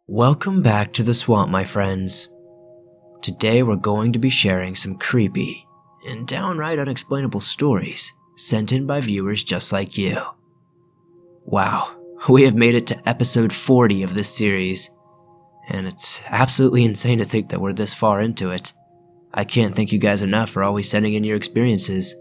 Welcome back to the swamp, my friends. Today we're going to be sharing some creepy and downright unexplainable stories sent in by viewers just like you. Wow, we have made it to episode 40 of this series, and it's absolutely insane to think that we're this far into it. I can't thank you guys enough for always sending in your experiences.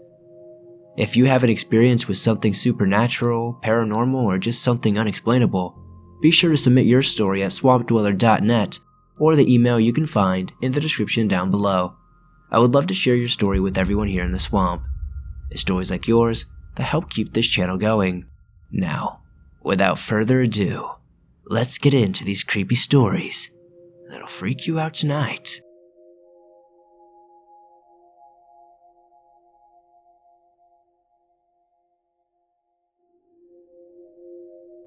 If you have an experience with something supernatural, paranormal, or just something unexplainable, be sure to submit your story at swampdweller.net or the email you can find in the description down below. I would love to share your story with everyone here in the swamp. It's stories like yours that help keep this channel going. Now, without further ado, let's get into these creepy stories that'll freak you out tonight.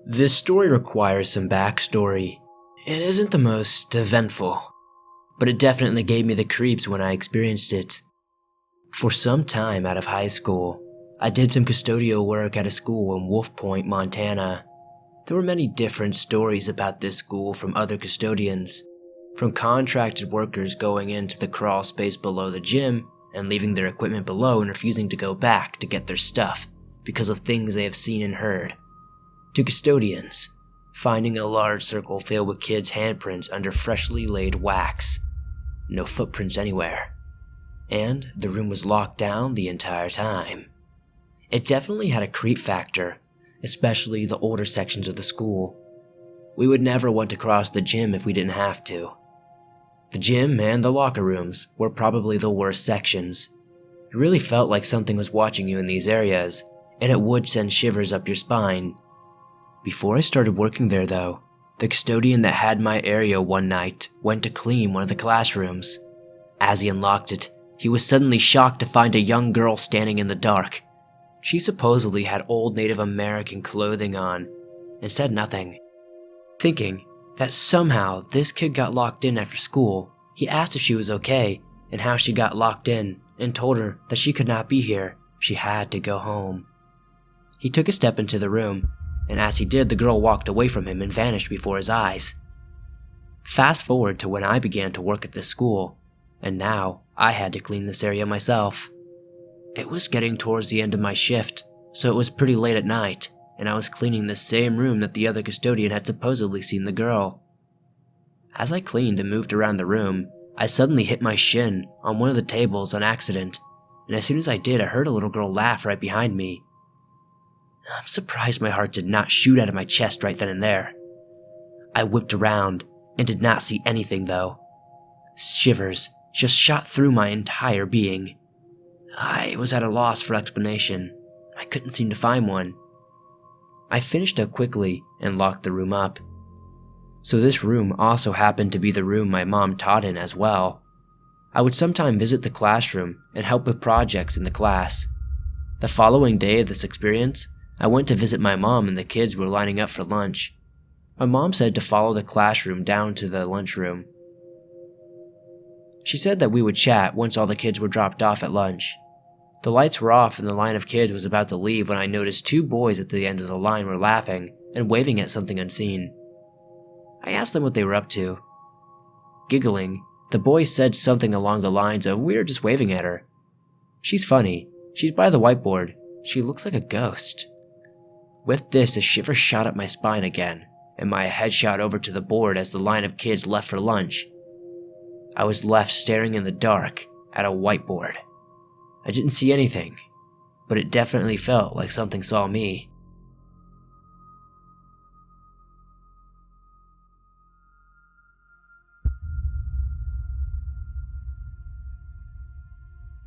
This story requires some backstory. It isn't the most eventful, but it definitely gave me the creeps when I experienced it. For some time out of high school, I did some custodial work at a school in Wolf Point, Montana. There were many different stories about this school from other custodians, from contracted workers going into the crawl space below the gym and leaving their equipment below and refusing to go back to get their stuff because of things they have seen and heard, to custodians finding a large circle filled with kids' handprints under freshly laid wax. No footprints anywhere. And the room was locked down the entire time. It definitely had a creep factor, especially the older sections of the school. We would never want to cross the gym if we didn't have to. The gym and the locker rooms were probably the worst sections. It really felt like something was watching you in these areas, and it would send shivers up your spine. Before I started working there though, the custodian that had my area one night went to clean one of the classrooms. As he unlocked it, he was suddenly shocked to find a young girl standing in the dark. She supposedly had old Native American clothing on and said nothing. Thinking that somehow this kid got locked in after school, he asked if she was okay and how she got locked in and told her that she could not be here, she had to go home. He took a step into the room, and as he did, the girl walked away from him and vanished before his eyes. Fast forward to when I began to work at this school, and now I had to clean this area myself. It was getting towards the end of my shift, so it was pretty late at night, and I was cleaning the same room that the other custodian had supposedly seen the girl. As I cleaned and moved around the room, I suddenly hit my shin on one of the tables on accident, and as soon as I did, I heard a little girl laugh right behind me. I'm surprised my heart did not shoot out of my chest right then and there. I whipped around and did not see anything though. Shivers just shot through my entire being. I was at a loss for explanation. I couldn't seem to find one. I finished up quickly and locked the room up. So this room also happened to be the room my mom taught in as well. I would sometimes visit the classroom and help with projects in the class. The following day of this experience, I went to visit my mom and the kids were lining up for lunch. My mom said to follow the classroom down to the lunchroom. She said that we would chat once all the kids were dropped off at lunch. The lights were off and the line of kids was about to leave when I noticed two boys at the end of the line were laughing and waving at something unseen. I asked them what they were up to. Giggling, the boys said something along the lines of, "We were just waving at her. She's funny. She's by the whiteboard. She looks like a ghost." With this, a shiver shot up my spine again, and my head shot over to the board as the line of kids left for lunch. I was left staring in the dark at a whiteboard. I didn't see anything, but it definitely felt like something saw me.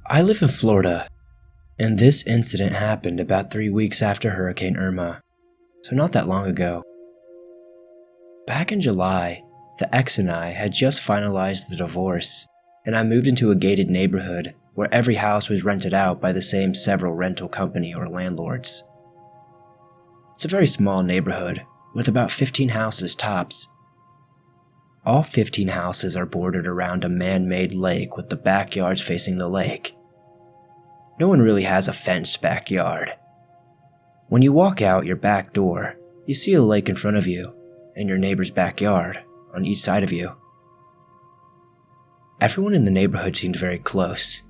I live in Florida, and this incident happened about 3 weeks after Hurricane Irma, so not that long ago. Back in July, the ex and I had just finalized the divorce, and I moved into a gated neighborhood where every house was rented out by the same several rental company or landlords. It's a very small neighborhood with about 15 houses tops. All 15 houses are bordered around a man-made lake with the backyards facing the lake. No one really has a fenced backyard. When you walk out your back door, you see a lake in front of you and your neighbor's backyard on each side of you. Everyone in the neighborhood seemed very close.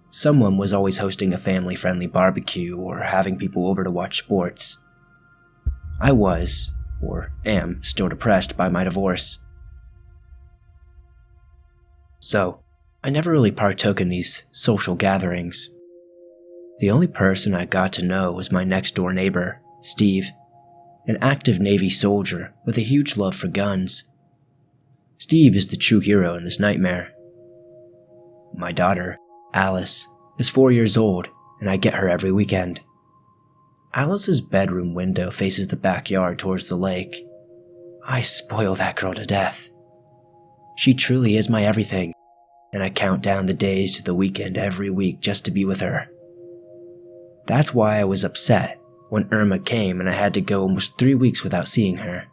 Someone was always hosting a family-friendly barbecue or having people over to watch sports. I was, or am, still depressed by my divorce. So, I never really partook in these social gatherings. The only person I got to know was my next-door neighbor, Steve, an active Navy soldier with a huge love for guns. Steve is the true hero in this nightmare. My daughter, Alice, is 4 years old, and I get her every weekend. Alice's bedroom window faces the backyard towards the lake. I spoil that girl to death. She truly is my everything, and I count down the days to the weekend every week just to be with her. That's why I was upset when Irma came and I had to go almost 3 weeks without seeing her.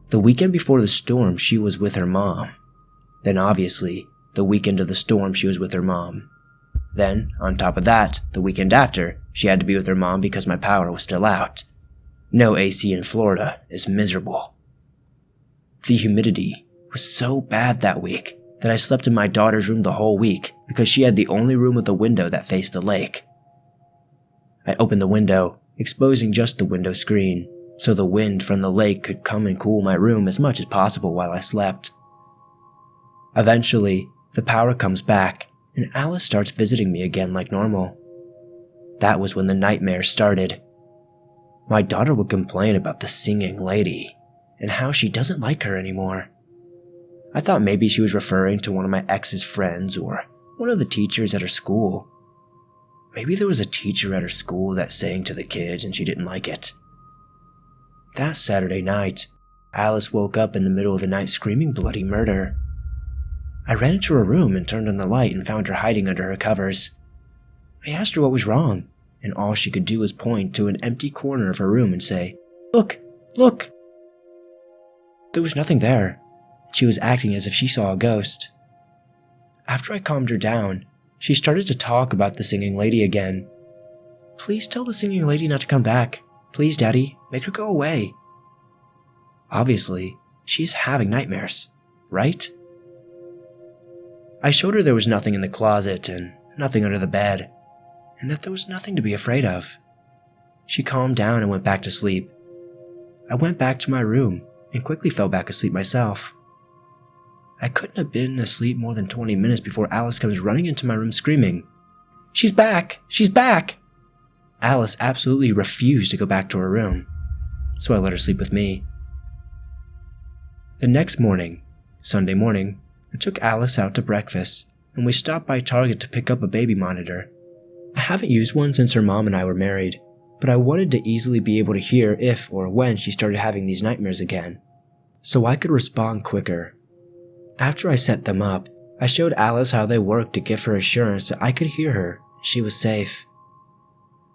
The weekend before the storm, she was with her mom. Then obviously, the weekend of the storm, she was with her mom. Then, on top of that, the weekend after, she had to be with her mom because my power was still out. No AC in Florida is miserable. The humidity was so bad that week that I slept in my daughter's room the whole week because she had the only room with a window that faced the lake. I opened the window, exposing just the window screen, so the wind from the lake could come and cool my room as much as possible while I slept. Eventually, the power comes back, and Alice starts visiting me again like normal. That was when the nightmare started. My daughter would complain about the singing lady, and how she doesn't like her anymore. I thought maybe she was referring to one of my ex's friends or one of the teachers at her school. Maybe there was a teacher at her school that sang to the kids and she didn't like it. That Saturday night, Alice woke up in the middle of the night screaming bloody murder. I ran into her room and turned on the light and found her hiding under her covers. I asked her what was wrong, and all she could do was point to an empty corner of her room and say, "Look, look!" There was nothing there. She was acting as if she saw a ghost. After I calmed her down, she started to talk about the singing lady again. "Please tell the singing lady not to come back. Please, Daddy, make her go away." Obviously, she's having nightmares, right? I showed her there was nothing in the closet and nothing under the bed, and that there was nothing to be afraid of. She calmed down and went back to sleep. I went back to my room and quickly fell back asleep myself. I couldn't have been asleep more than 20 minutes before Alice comes running into my room screaming, "She's back! She's back!" Alice absolutely refused to go back to her room, so I let her sleep with me. The next morning, Sunday morning, I took Alice out to breakfast, and we stopped by Target to pick up a baby monitor. I haven't used one since her mom and I were married, but I wanted to easily be able to hear if or when she started having these nightmares again, so I could respond quicker. After I set them up, I showed Alice how they worked to give her assurance that I could hear her and she was safe.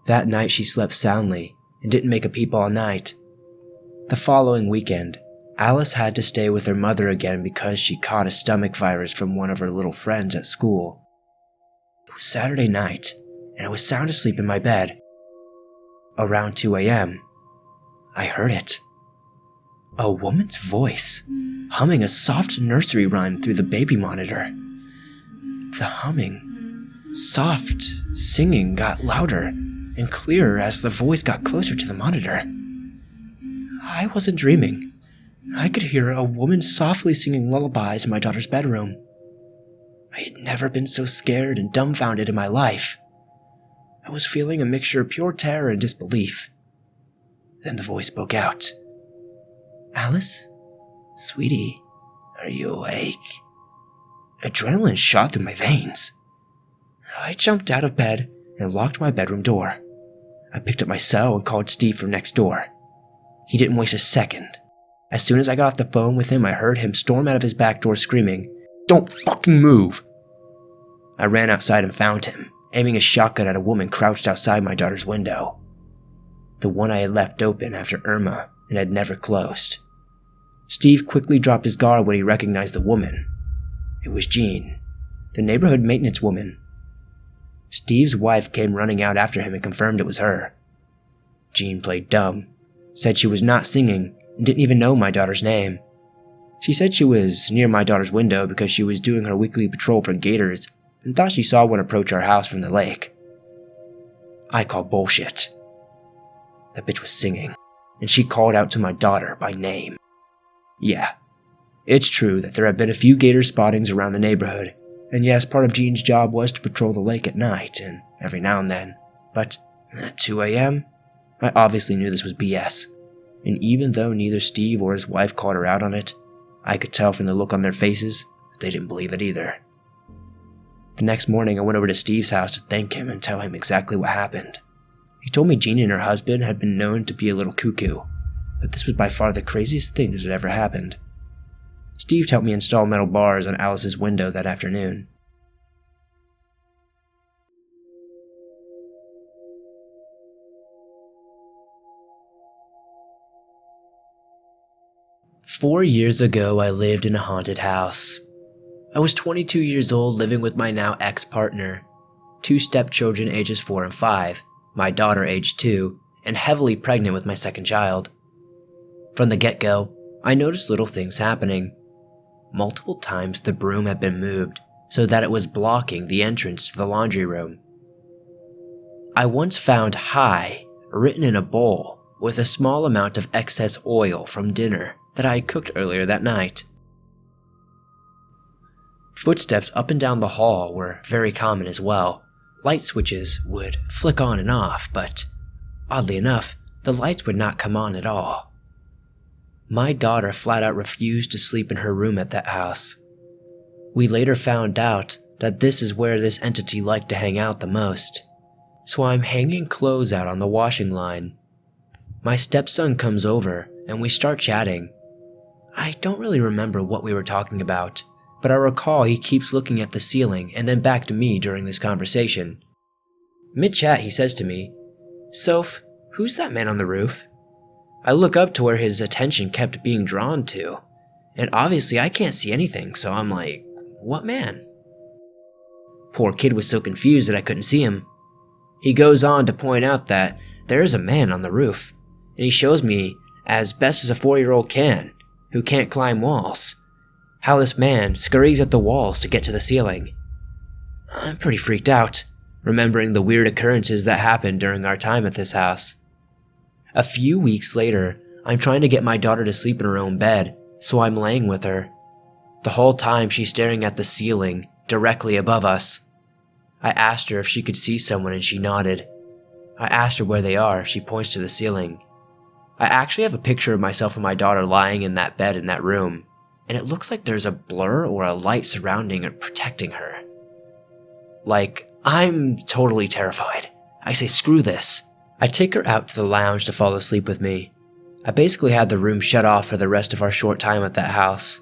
That night she slept soundly and didn't make a peep all night. The following weekend, Alice had to stay with her mother again because she caught a stomach virus from one of her little friends at school. It was Saturday night, and I was sound asleep in my bed. Around 2 a.m., I heard it. A woman's voice, humming a soft nursery rhyme through the baby monitor. The humming, soft singing got louder and clearer as the voice got closer to the monitor. I wasn't dreaming. I could hear a woman softly singing lullabies in my daughter's bedroom. I had never been so scared and dumbfounded in my life. I was feeling a mixture of pure terror and disbelief. Then the voice spoke out. "Alice? Sweetie, are you awake?" Adrenaline shot through my veins. I jumped out of bed and locked my bedroom door. I picked up my cell and called Steve from next door. He didn't waste a second. As soon as I got off the phone with him, I heard him storm out of his back door screaming, "Don't fucking move!" I ran outside and found him, aiming a shotgun at a woman crouched outside my daughter's window. The one I had left open after Irma and had never closed. Steve quickly dropped his guard when he recognized the woman. It was Jean, the neighborhood maintenance woman. Steve's wife came running out after him and confirmed it was her. Jean played dumb, said she was not singing, and didn't even know my daughter's name. She said she was near my daughter's window because she was doing her weekly patrol for gators and thought she saw one approach our house from the lake. I call bullshit. That bitch was singing, and she called out to my daughter by name. Yeah, it's true that there have been a few gator spottings around the neighborhood, and yes, part of Jean's job was to patrol the lake at night and every now and then, but at 2 a.m., I obviously knew this was BS, and even though neither Steve or his wife called her out on it, I could tell from the look on their faces that they didn't believe it either. The next morning, I went over to Steve's house to thank him and tell him exactly what happened. He told me Jean and her husband had been known to be a little cuckoo, but this was by far the craziest thing that had ever happened. Steve helped me install metal bars on Alice's window that afternoon. "4 years ago, I lived in a haunted house. I was 22 years old, living with my now ex-partner, 2 stepchildren ages 4 and 5, my daughter aged 2, and heavily pregnant with my second child. From the get-go, I noticed little things happening. Multiple times the broom had been moved so that it was blocking the entrance to the laundry room. I once found 'Hi' written in a bowl with a small amount of excess oil from dinner that I had cooked earlier that night. Footsteps up and down the hall were very common as well. Light switches would flick on and off, but oddly enough, the lights would not come on at all. My daughter flat out refused to sleep in her room at that house. We later found out that this is where this entity liked to hang out the most, so I'm hanging clothes out on the washing line. My stepson comes over and we start chatting. I don't really remember what we were talking about, but I recall he keeps looking at the ceiling and then back to me during this conversation. Mid-chat, he says to me, "Soph, who's that man on the roof?" I look up to where his attention kept being drawn to, and obviously I can't see anything, so I'm like, "What man?" Poor kid was so confused that I couldn't see him. He goes on to point out that there is a man on the roof, and he shows me, as best as a 4-year-old can, who can't climb walls, how this man scurries at the walls to get to the ceiling. I'm pretty freaked out, remembering the weird occurrences that happened during our time at this house. A few weeks later, I'm trying to get my daughter to sleep in her own bed, so I'm laying with her. The whole time she's staring at the ceiling, directly above us. I asked her if she could see someone and she nodded. I asked her where they are, she points to the ceiling. I actually have a picture of myself and my daughter lying in that bed in that room, and it looks like there's a blur or a light surrounding or protecting her. Like, I'm totally terrified. I say screw this. I take her out to the lounge to fall asleep with me. I basically had the room shut off for the rest of our short time at that house.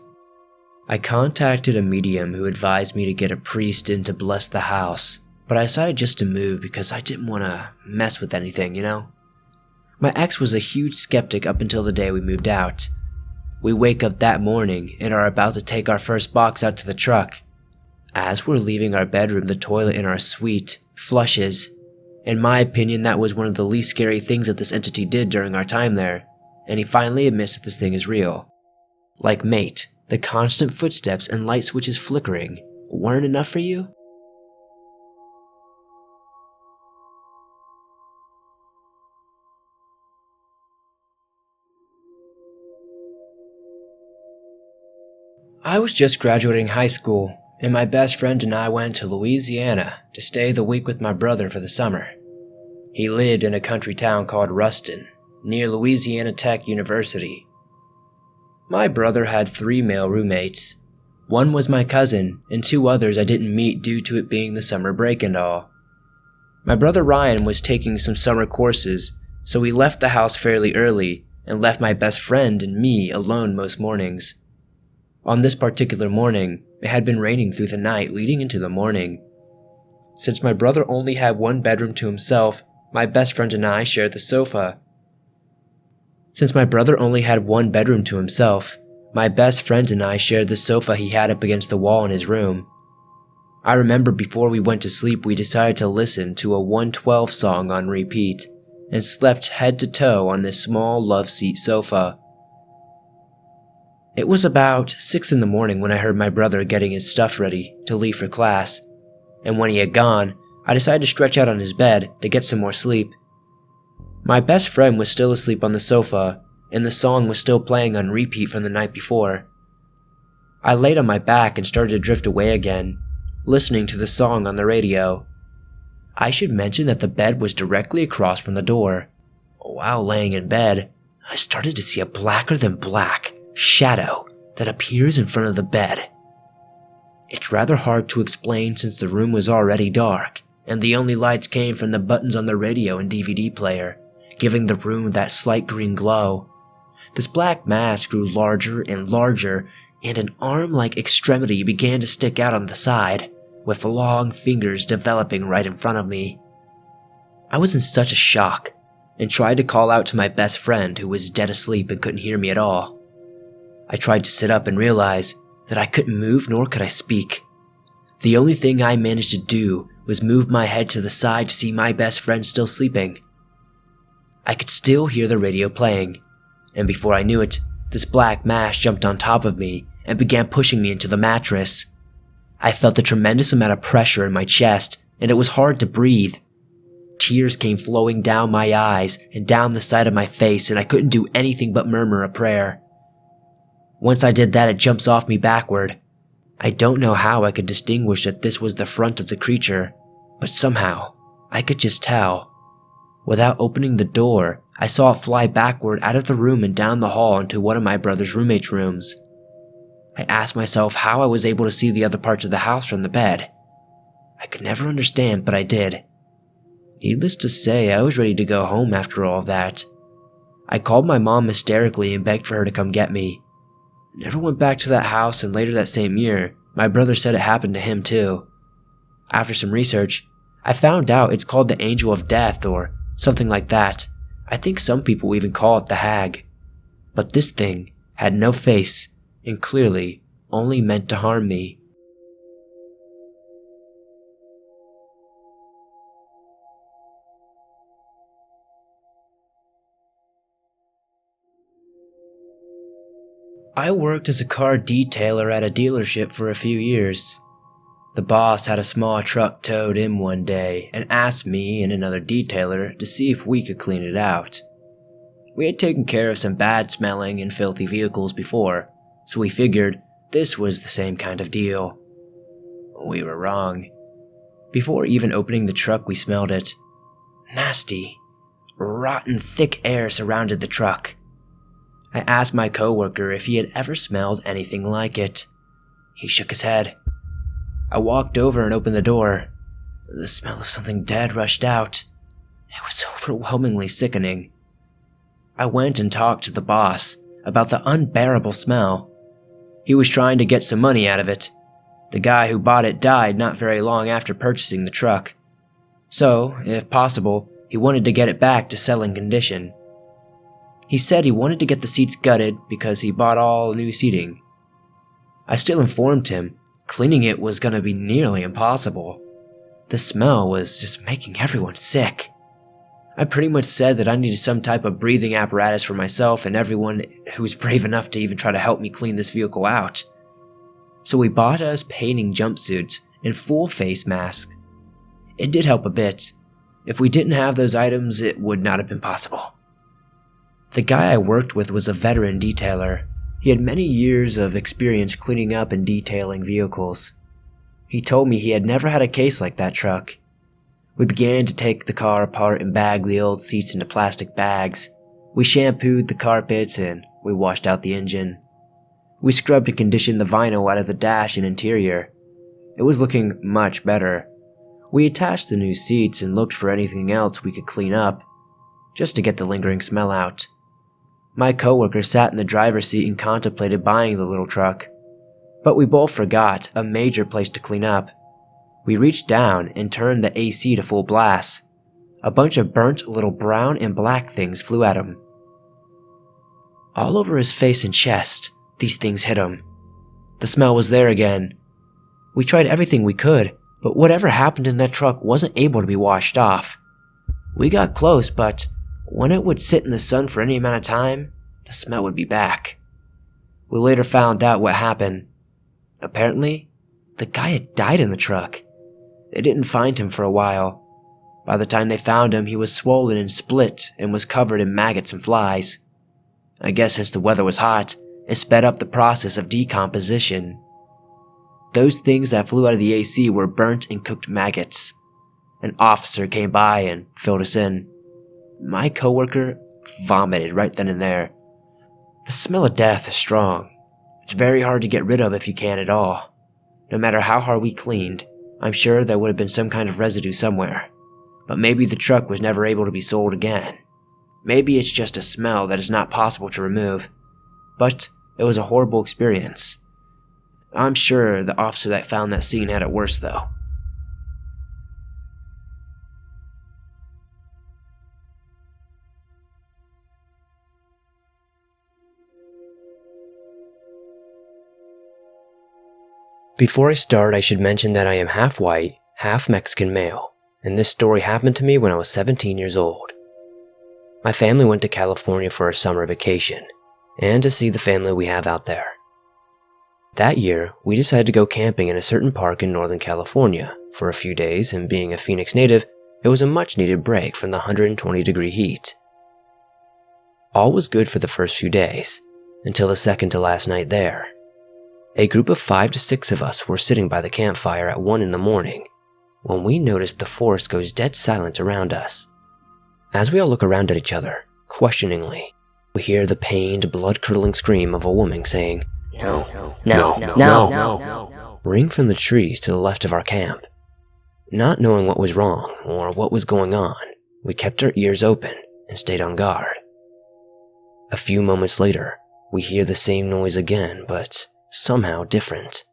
I contacted a medium who advised me to get a priest in to bless the house, but I decided just to move because I didn't want to mess with anything, you know? My ex was a huge skeptic up until the day we moved out. We wake up that morning and are about to take our first box out to the truck. As we're leaving our bedroom, the toilet in our suite flushes. In my opinion, that was one of the least scary things that this entity did during our time there, and he finally admits that this thing is real. Like, mate, the constant footsteps and light switches flickering weren't enough for you? I was just graduating high school, and my best friend and I went to Louisiana to stay the week with my brother for the summer. He lived in a country town called Ruston, near Louisiana Tech University. My brother had 3 male roommates. One was my cousin, and 2 others I didn't meet due to it being the summer break and all. My brother Ryan was taking some summer courses, so we left the house fairly early and left my best friend and me alone most mornings. On this particular morning, it had been raining through the night leading into the morning. Since my brother only had one bedroom to himself, my best friend and I shared the sofa. Since my brother only had one bedroom to himself, my best friend and I shared the sofa he had up against the wall in his room. I remember before we went to sleep we decided to listen to a 112 song on repeat, and slept head to toe on this small love seat sofa. It was about 6 in the morning when I heard my brother getting his stuff ready to leave for class, and when he had gone, I decided to stretch out on his bed to get some more sleep. My best friend was still asleep on the sofa, and the song was still playing on repeat from the night before. I laid on my back and started to drift away again, listening to the song on the radio. I should mention that the bed was directly across from the door. While laying in bed, I started to see a blacker than black shadow that appears in front of the bed. It's rather hard to explain since the room was already dark, and the only lights came from the buttons on the radio and DVD player, giving the room that slight green glow. This black mass grew larger and larger, and an arm-like extremity began to stick out on the side, with long fingers developing right in front of me. I was in such a shock, and tried to call out to my best friend who was dead asleep and couldn't hear me at all. I tried to sit up and realize that I couldn't move nor could I speak. The only thing I managed to do was move my head to the side to see my best friend still sleeping. I could still hear the radio playing, and before I knew it, this black mass jumped on top of me and began pushing me into the mattress. I felt a tremendous amount of pressure in my chest, and it was hard to breathe. Tears came flowing down my eyes and down the side of my face, and I couldn't do anything but murmur a prayer. Once I did that, it jumps off me backward. I don't know how I could distinguish that this was the front of the creature, but somehow I could just tell. Without opening the door, I saw it fly backward out of the room and down the hall into one of my brother's roommates' rooms. I asked myself how I was able to see the other parts of the house from the bed. I could never understand, but I did. Needless to say, I was ready to go home after all that. I called my mom hysterically and begged for her to come get me. I never went back to that house, and later that same year, my brother said it happened to him too. After some research, I found out it's called the Angel of Death or something like that. I think some people even call it the Hag. But this thing had no face and clearly only meant to harm me. I worked as a car detailer at a dealership for a few years. The boss had a small truck towed in one day and asked me and another detailer to see if we could clean it out. We had taken care of some bad-smelling and filthy vehicles before, so we figured this was the same kind of deal. We were wrong. Before even opening the truck, we smelled it. Nasty, rotten, thick air surrounded the truck. I asked my coworker if he had ever smelled anything like it. He shook his head. I walked over and opened the door. The smell of something dead rushed out. It was overwhelmingly sickening. I went and talked to the boss about the unbearable smell. He was trying to get some money out of it. The guy who bought it died not very long after purchasing the truck. So, if possible, he wanted to get it back to selling condition. He said he wanted to get the seats gutted because he bought all new seating. I still informed him cleaning it was going to be nearly impossible. The smell was just making everyone sick. I pretty much said that I needed some type of breathing apparatus for myself and everyone who was brave enough to even try to help me clean this vehicle out. So we bought us painting jumpsuits and full face masks. It did help a bit. If we didn't have those items, it would not have been possible. The guy I worked with was a veteran detailer. He had many years of experience cleaning up and detailing vehicles. He told me he had never had a case like that truck. We began to take the car apart and bag the old seats into plastic bags. We shampooed the carpets and we washed out the engine. We scrubbed and conditioned the vinyl out of the dash and interior. It was looking much better. We attached the new seats and looked for anything else we could clean up, just to get the lingering smell out. My coworker sat in the driver's seat and contemplated buying the little truck. But we both forgot a major place to clean up. We reached down and turned the AC to full blast. A bunch of burnt little brown and black things flew at him. All over his face and chest, these things hit him. The smell was there again. We tried everything we could, but whatever happened in that truck wasn't able to be washed off. We got close, but when it would sit in the sun for any amount of time, the smell would be back. We later found out what happened. Apparently, the guy had died in the truck. They didn't find him for a while. By the time they found him, he was swollen and split and was covered in maggots and flies. I guess since the weather was hot, it sped up the process of decomposition. Those things that flew out of the AC were burnt and cooked maggots. An officer came by and filled us in. My coworker vomited right then and there. The smell of death is strong. It's very hard to get rid of if you can at all. No matter how hard we cleaned, I'm sure there would have been some kind of residue somewhere. But maybe the truck was never able to be sold again. Maybe it's just a smell that is not possible to remove. But it was a horrible experience. I'm sure the officer that found that scene had it worse though. Before I start, I should mention that I am half white, half Mexican male, and this story happened to me when I was 17 years old. My family went to California for a summer vacation, and to see the family we have out there. That year, we decided to go camping in a certain park in Northern California for a few days, and being a Phoenix native, it was a much-needed break from the 120-degree heat. All was good for the first few days, until the second to last night there. A group of 5 to 6 of us were sitting by the campfire at 1 in the morning, when we noticed the forest goes dead silent around us. As we all look around at each other, questioningly, we hear the pained, blood-curdling scream of a woman saying, No, ring from the trees to the left of our camp. Not knowing what was wrong or what was going on, we kept our ears open and stayed on guard. A few moments later, we hear the same noise again, but somehow different.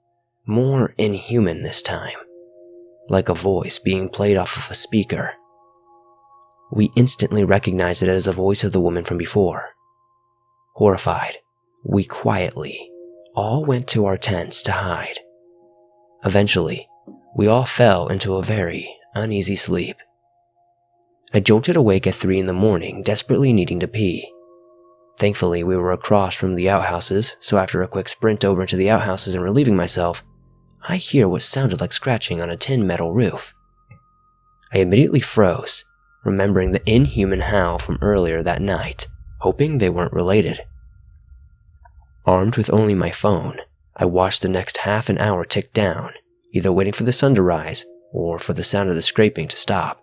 More inhuman this time. Like a voice being played off of a speaker. We instantly recognized it as the voice of the woman from before. Horrified, we quietly all went to our tents to hide. Eventually, we all fell into a very uneasy sleep. I jolted awake at 3 in the morning, desperately needing to pee. Thankfully, we were across from the outhouses, so after a quick sprint over to the outhouses and relieving myself, I hear what sounded like scratching on a tin metal roof. I immediately froze, remembering the inhuman howl from earlier that night, hoping they weren't related. Armed with only my phone, I watched the next half an hour tick down, either waiting for the sun to rise or for the sound of the scraping to stop.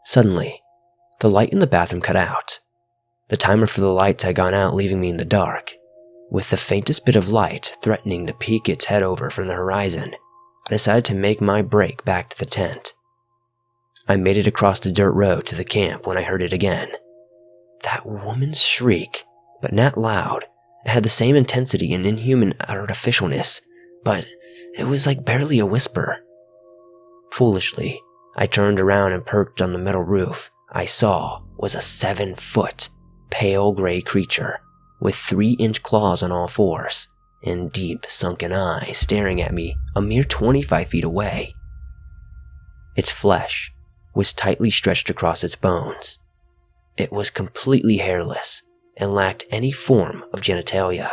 Suddenly, the light in the bathroom cut out. The timer for the lights had gone out, leaving me in the dark. With the faintest bit of light threatening to peek its head over from the horizon, I decided to make my break back to the tent. I made it across the dirt road to the camp when I heard it again. That woman's shriek, but not loud. It had the same intensity and inhuman artificialness, but it was like barely a whisper. Foolishly, I turned around and perched on the metal roof. I saw was a 7-foot, pale gray creature with 3-inch claws on all fours and deep sunken eyes staring at me a mere 25 feet away. Its flesh was tightly stretched across its bones. It was completely hairless and lacked any form of genitalia.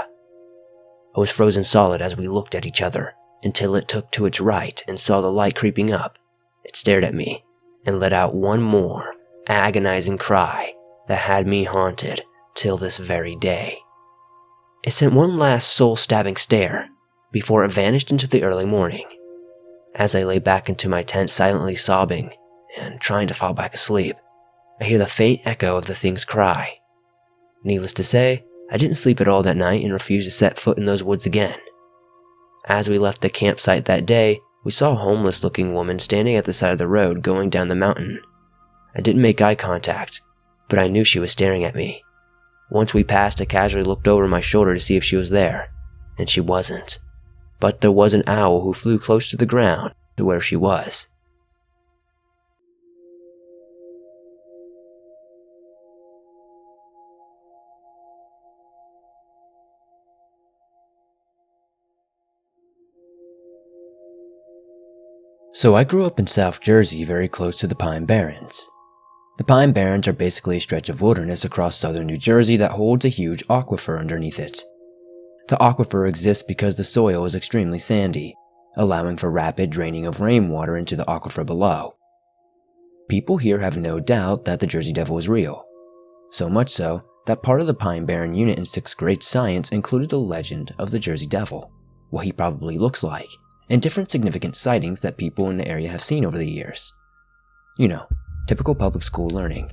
I was frozen solid as we looked at each other until it took to its right and saw the light creeping up. It stared at me and let out one more agonizing cry that had me haunted till this very day. It sent one last soul-stabbing stare before it vanished into the early morning. As I lay back into my tent silently sobbing and trying to fall back asleep, I hear the faint echo of the thing's cry. Needless to say, I didn't sleep at all that night and refused to set foot in those woods again. As we left the campsite that day, we saw a homeless-looking woman standing at the side of the road going down the mountain. I didn't make eye contact, but I knew she was staring at me. Once we passed, I casually looked over my shoulder to see if she was there, and she wasn't. But there was an owl who flew close to the ground to where she was. So I grew up in South Jersey, very close to the Pine Barrens. The Pine Barrens are basically a stretch of wilderness across southern New Jersey that holds a huge aquifer underneath it. The aquifer exists because the soil is extremely sandy, allowing for rapid draining of rainwater into the aquifer below. People here have no doubt that the Jersey Devil is real. So much so that part of the Pine Barren unit in 6th grade science included the legend of the Jersey Devil, what he probably looks like, and different significant sightings that people in the area have seen over the years. You know, typical public school learning.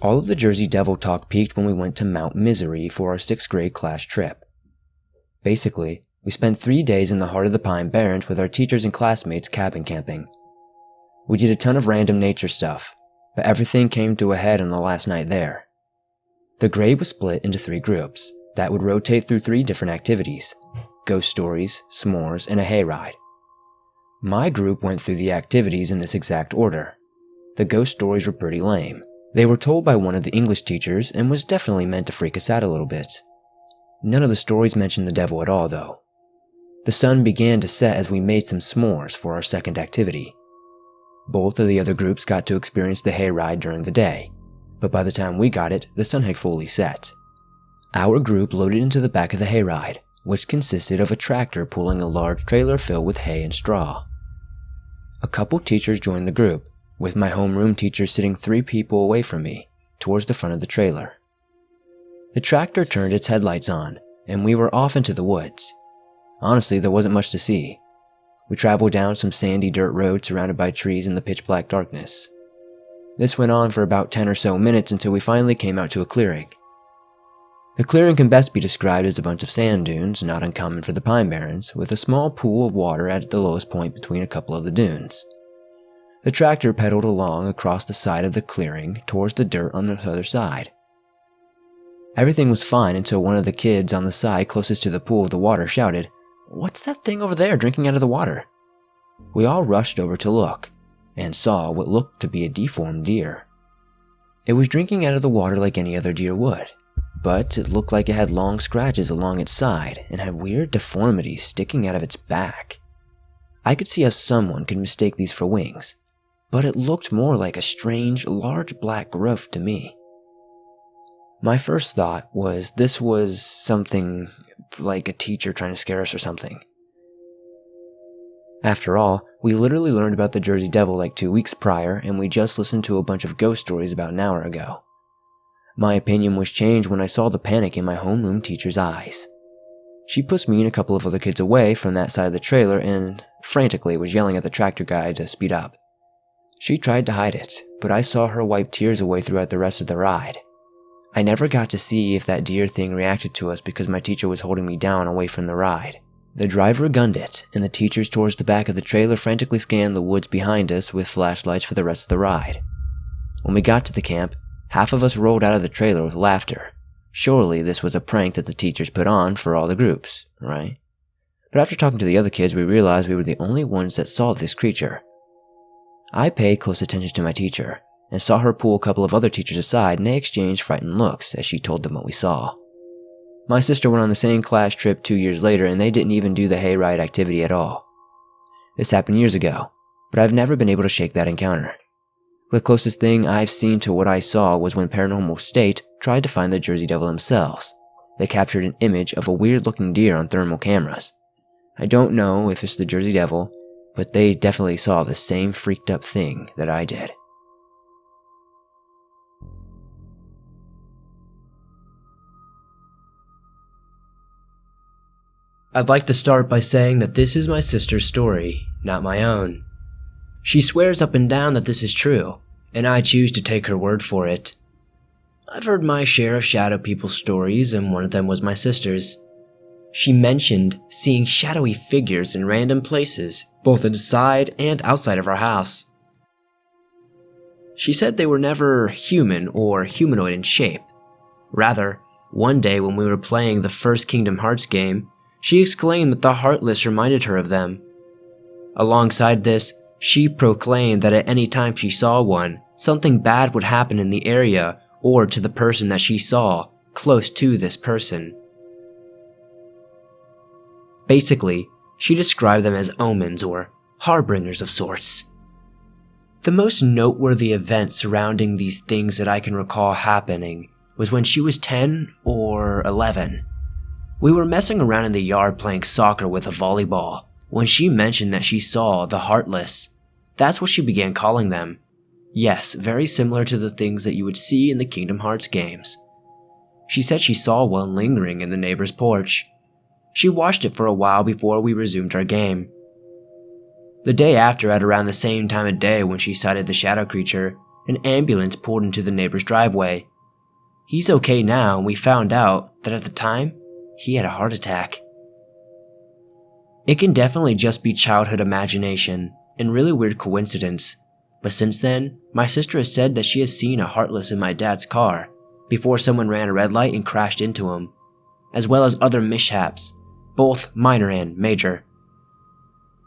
All of the Jersey Devil talk peaked when we went to Mount Misery for our 6th grade class trip. Basically, we spent 3 days in the heart of the Pine Barrens with our teachers and classmates cabin camping. We did a ton of random nature stuff, but everything came to a head on the last night there. The grade was split into 3 groups that would rotate through 3 different activities: ghost stories, s'mores, and a hayride. My group went through the activities in this exact order. The ghost stories were pretty lame. They were told by one of the English teachers and was definitely meant to freak us out a little bit. None of the stories mentioned the devil at all, though. The sun began to set as we made some s'mores for our second activity. Both of the other groups got to experience the hayride during the day, but by the time we got it, the sun had fully set. Our group loaded into the back of the hayride, which consisted of a tractor pulling a large trailer filled with hay and straw. A couple teachers joined the group, with my homeroom teacher sitting 3 people away from me, towards the front of the trailer. The tractor turned its headlights on, and we were off into the woods. Honestly, there wasn't much to see. We traveled down some sandy dirt road surrounded by trees in the pitch-black darkness. This went on for about 10 or so minutes until we finally came out to a clearing. The clearing can best be described as a bunch of sand dunes, not uncommon for the Pine Barrens, with a small pool of water at the lowest point between a couple of the dunes. The tractor pedaled along across the side of the clearing towards the dirt on the other side. Everything was fine until one of the kids on the side closest to the pool of the water shouted, "What's that thing over there drinking out of the water?" We all rushed over to look, and saw what looked to be a deformed deer. It was drinking out of the water like any other deer would, but it looked like it had long scratches along its side and had weird deformities sticking out of its back. I could see how someone could mistake these for wings, but it looked more like a strange, large black growth to me. My first thought was this was something like a teacher trying to scare us or something. After all, we literally learned about the Jersey Devil like 2 weeks prior, and we just listened to a bunch of ghost stories about an hour ago. My opinion was changed when I saw the panic in my homeroom teacher's eyes. She pushed me and a couple of other kids away from that side of the trailer and frantically was yelling at the tractor guy to speed up. She tried to hide it, but I saw her wipe tears away throughout the rest of the ride. I never got to see if that deer thing reacted to us because my teacher was holding me down away from the ride. The driver gunned it, and the teachers towards the back of the trailer frantically scanned the woods behind us with flashlights for the rest of the ride. When we got to the camp, half of us rolled out of the trailer with laughter. Surely this was a prank that the teachers put on for all the groups, right? But after talking to the other kids, we realized we were the only ones that saw this creature. I paid close attention to my teacher, and saw her pull a couple of other teachers aside and they exchanged frightened looks as she told them what we saw. My sister went on the same class trip 2 years later and they didn't even do the hayride activity at all. This happened years ago, but I've never been able to shake that encounter. The closest thing I've seen to what I saw was when Paranormal State tried to find the Jersey Devil themselves. They captured an image of a weird-looking deer on thermal cameras. I don't know if it's the Jersey Devil, but they definitely saw the same freaked-up thing that I did. I'd like to start by saying that this is my sister's story, not my own. She swears up and down that this is true, and I choose to take her word for it. I've heard my share of shadow people's stories, and one of them was my sister's. She mentioned seeing shadowy figures in random places, both inside and outside of our house. She said they were never human or humanoid in shape. Rather, one day when we were playing the first Kingdom Hearts game, she exclaimed that the Heartless reminded her of them. Alongside this, she proclaimed that at any time she saw one, something bad would happen in the area or to the person that she saw close to this person. Basically, she described them as omens or harbingers of sorts. The most noteworthy event surrounding these things that I can recall happening was when she was 10 or 11. We were messing around in the yard playing soccer with a volleyball when she mentioned that she saw the Heartless. That's what she began calling them. Yes, very similar to the things that you would see in the Kingdom Hearts games. She said she saw one lingering in the neighbor's porch. She watched it for a while before we resumed our game. The day after, at around the same time of day when she sighted the shadow creature, an ambulance pulled into the neighbor's driveway. He's okay now, and we found out that at the time, he had a heart attack. It can definitely just be childhood imagination and really weird coincidence, but since then, my sister has said that she has seen a Heartless in my dad's car before someone ran a red light and crashed into him, as well as other mishaps, both minor and major.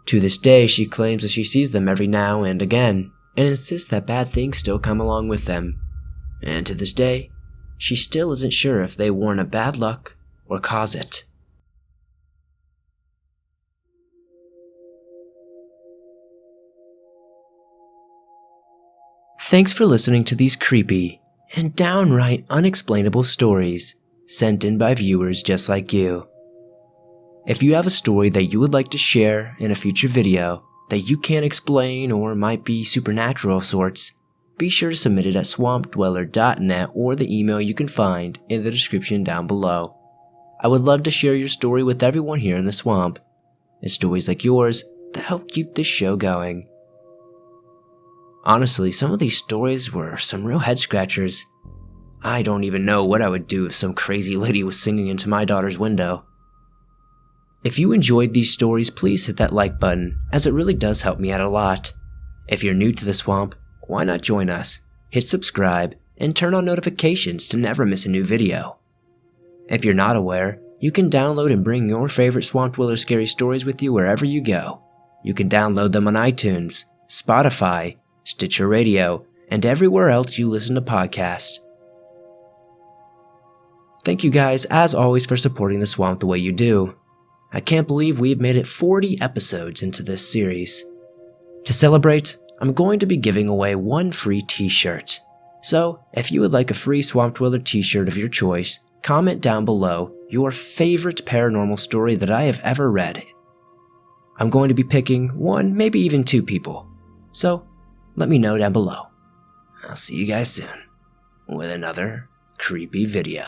To this day, she claims that she sees them every now and again, and insists that bad things still come along with them. And to this day, she still isn't sure if they warn of bad luck or cause it. Thanks for listening to these creepy and downright unexplainable stories sent in by viewers just like you. If you have a story that you would like to share in a future video that you can't explain or might be supernatural of sorts, be sure to submit it at swampdweller.net or the email you can find in the description down below. I would love to share your story with everyone here in the swamp. It's stories like yours that help keep this show going. Honestly, some of these stories were some real head scratchers. I don't even know what I would do if some crazy lady was singing into my daughter's window. If you enjoyed these stories, please hit that like button, as it really does help me out a lot. If you're new to the swamp, why not join us? Hit subscribe and turn on notifications to never miss a new video. If you're not aware, you can download and bring your favorite Swamp Dweller scary stories with you wherever you go. You can download them on iTunes, Spotify, Stitcher Radio, and everywhere else you listen to podcasts. Thank you guys, as always, for supporting the swamp the way you do. I can't believe we've made it 40 episodes into this series. To celebrate, I'm going to be giving away one free t-shirt. So, if you would like a free Swamp Dweller t-shirt of your choice, comment down below your favorite paranormal story that I have ever read. I'm going to be picking one, maybe even two people. So, let me know down below. I'll see you guys soon with another creepy video.